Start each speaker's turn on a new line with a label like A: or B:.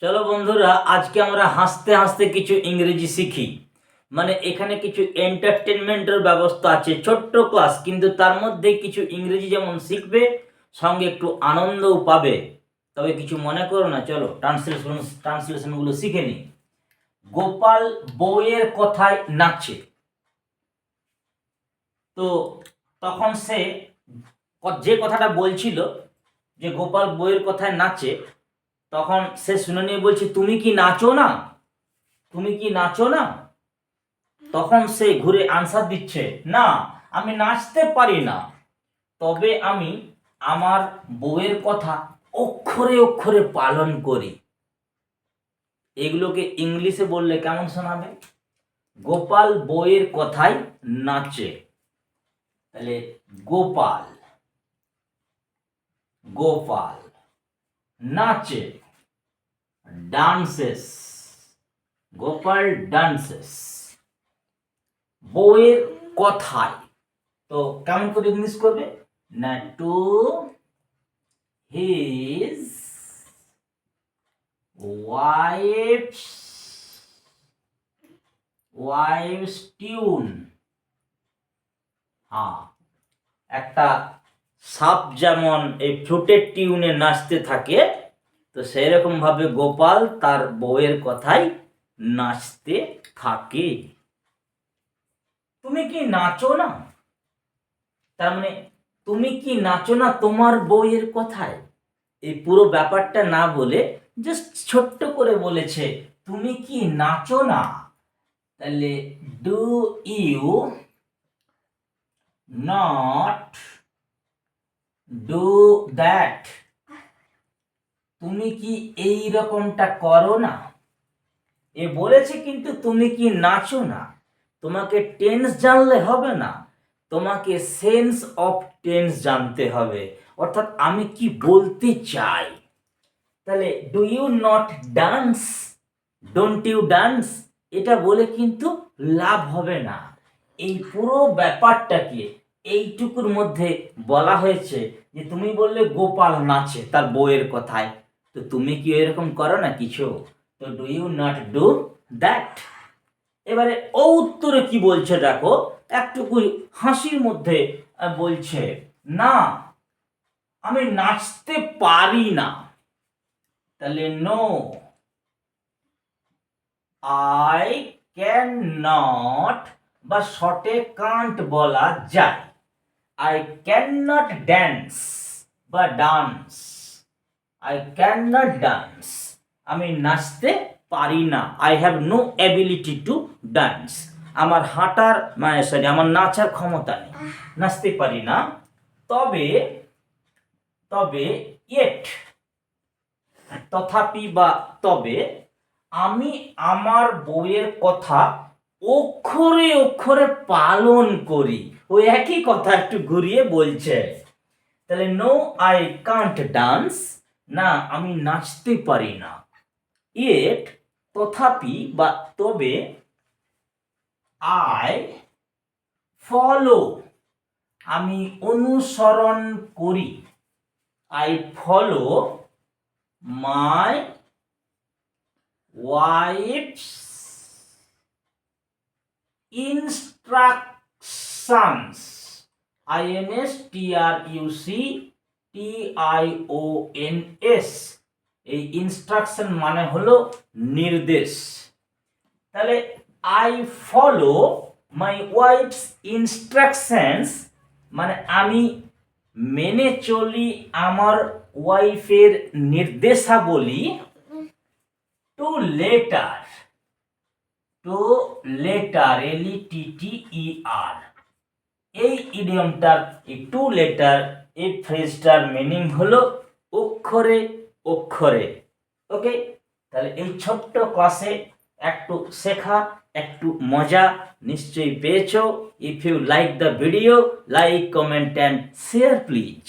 A: চলো বন্ধুরা, আজকে আমরা হাসতে হাসতে কিছু ইংরেজি শিখি। মানে এখানে কিছু এন্টারটেনমেন্টের ব্যবস্থা আছে, ছোট্ট ক্লাস, কিন্তু তার মধ্যে কিছু ইংরেজি যেমন শিখবে, সঙ্গে একটু আনন্দও পাবে। তবে কিছু মনে করো না, চলো ট্রান্সলেশনগুলো শিখে নিই। গোপাল বউয়ের কথায় নাচে। তো তখন সে যে কথাটা বলছিল যে গোপাল বউয়ের কথায় নাচে, তখন সে শুনে নিয়ে বলছে, তুমি কি নাচো না? তুমি কি নাচো না? তখন সে ঘুরে আনসার দিচ্ছে, না, আমি নাচতে পারি না, তবে আমি আমার বউয়ের কথা অক্ষরে অক্ষরে পালন করি। এগুলোকে ইংলিশে বললে কেমন শোনাবে? গোপাল বউয়ের কথায় নাচে। তাহলে গোপাল গোপাল নাচে, ডান্সেস, গোপাল ডান্সেস বউয়ের কথায়। তো কেমন করে ইংলিশ করবে না? To his wife's tune. হ্যাঁ, একটা সাপ যেমন এই ফ্লুটের টিউনে নাচতে থাকে, তো সেই রকম ভাবে গোপাল তার বউয়ের কথায় নাচতে থাকে। তুমি কি নাচো না? তার মানে তুমি কি নাচো না তোমার বউয়ের কথায়? এই পুরো ব্যাপারটা না বলে জাস্ট ছোট্ট করে বলেছে, তুমি কি নাচো না? তাহলে do you not do that? তুমি কি এই রকমটা করো না? এ বলেছে কিন্তু তুমি কি নাচো না। তোমাকে টেন্স জানলে হবে না, তোমাকে সেন্স অফ টেন্স জানতে হবে, অর্থাৎ আমি কি বলতে চাই। তাহলে do you not dance, don't you dance, এটা বলে কিন্তু লাভ হবে না। এই পুরো ব্যাপারটাকে এইটুকুর মধ্যে বলা হয়েছে যে তুমি বললে গোপাল নাচে তার বউয়ের কথায়, তো তুমি কি এরকম করো না কিছু? তো do you not do that? এবারে ও উত্তরে কি বলছে দেখো, একটুকু হাসির মধ্যে বলছে, না, আমি নাচতে পারি না। তাহলে নো, আই ক্যান নট, বা শর্টে কান্ট বলা যায়, আই ক্যান নট ড্যান্স বা dance, I can not dance, আমি নাচতে পারি না। I have no ability to dance, আমার হাঁটার মানে সরি আমার নাচার ক্ষমতা নেই, নাচতে পারি না। তবে তবে ইয়েট, তথাপি বা তবে আমি আমার বউয়ের কথা অক্ষরে অক্ষরে পালন করি। ওই একই কথা একটু ঘুরিয়ে বলছে। তাহলে নো, আই কান্ট ডান্স, না, আমি নাচতে পারি না। ইয়েট, তথাপি বা তবে, আই ফলো, আমি অনুসরণ করি, I follow my wife's instructions, INSTRUCTIONS, এই ইনস্ট্রাকশন মানে হলো নির্দেশ। তাহলে I follow my wife's instructions মানে আমি মেনে চলি আমার ওয়াইফের নির্দেশাবলী। To letter, to letter, LETTER, এই ইডিয়মটার এই টু লেটার এই ফ্রেজটার মিনিং হলো অক্ষরে অক্ষরে। ওকে, তাহলে এই ছোট্ট ক্লাসে একটু শেখা, একটু মজা নিশ্চয়ই পেয়েছো। If you like the video, like, comment and share please.